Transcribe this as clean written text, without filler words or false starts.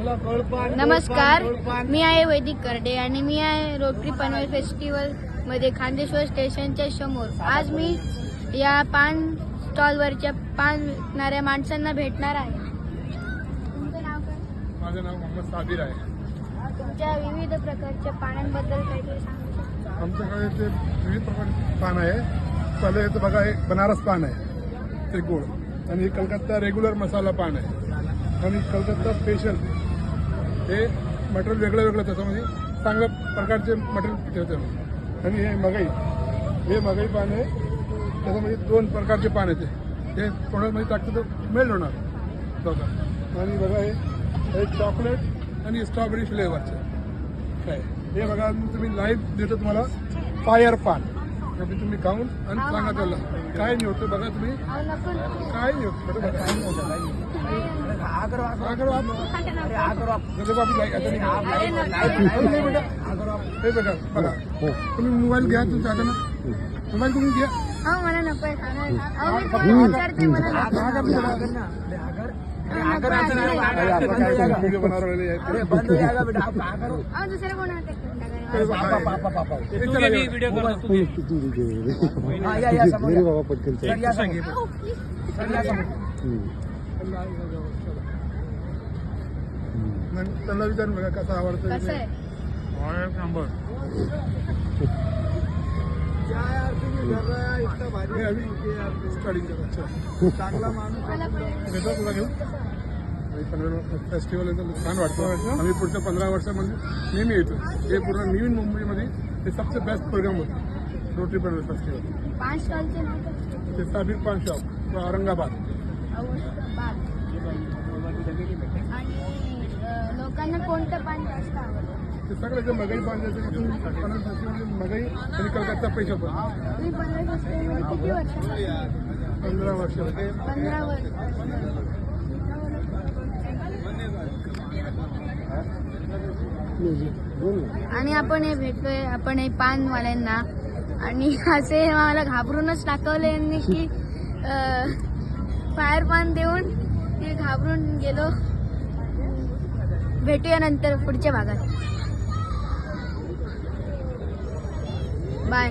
नमस्कार, मी आहे वैदिक करडे आणि मी आहे रोटरी पनवेल फेस्टिवल मध्ये खांदेश्वर स्टेशनच्या समोर. आज मी या पान स्टॉलवरच्या पान विकणाऱ्या माणसांना भेटणार आहे. तुमचं नाव काय? माझं नाव मोहम्मद साबिर आहे. तुमच्या विविध प्रकारच्या पानांबद्दल काहीतरी सांगू शकता? आमच्याकडे ते विविध प्रकारचे पान आहे. पहिलं येतं बघा, एक बनारस पान आहे ते गोड, आणि हे कलकत्ता रेग्युलर मसाला पान आहे, आणि कलकत्ता स्पेशल हे मटेरियल वेगळं वेगळं त्याच्यामध्ये चांगल्या प्रकारचे मटेरियल ठेवतं. आणि हे मगई पान आहे, त्याच्यामध्ये 2 प्रकारचे पान येते. हे कोणामध्ये टाकतं तर मेल्ट होणार बघा. आणि बघा, हे चॉकलेट आणि स्ट्रॉबेरी फ्लेवरचे काय. हे बघा, तुम्ही लाईव्ह देतो तुम्हाला फायर पान. तुम्ही खाऊन आणि सांगा त्याला काय नाही होतं. बघा तुम्ही काय नाही होत. हे बघा बघा, तुम्ही मोबाईल घ्या तुमच्या हातानं, मोबाईल तुम्ही घ्या. मला नको व्हिडिओ बनवलेले दुसरं कोण त्यांना विचारून बघा कसं आवडतं. कसं आहे? चांगला माणूस घेतो तुला घेऊन. फेस्टिवल छान वाटतं. आम्ही पुढच्या 15 वर्षामध्ये नेहमी येतो. हे पूर्ण नवीन मुंबईमध्ये हे सबसे बेस्ट प्रोग्राम होतं रोटरी पनवेल फेस्टिवल. पान स्टॉलचे नाव काय? ते साबिर पान शॉप, औरंगाबाद. आणि लोकांना कोणतं पान जास्त आवडतं? ते सगळं जे मगई पान पनवेल फेस्टिवल, मगई आणि कलकत्ता पैसे पण. तुम्ही पनवेल फेस्टिवलमध्ये किती वर्ष? 15 वर्ष. 15 वर्ष. आणि आपण हे भेटलोय, आपण हे पानवाल्यांना, आणि असे मला घाबरूनच टाकवले यांनी की फायर पान देऊन ते घाबरून गेलो. भेटूया नंतर पुढच्या भागात. बाय.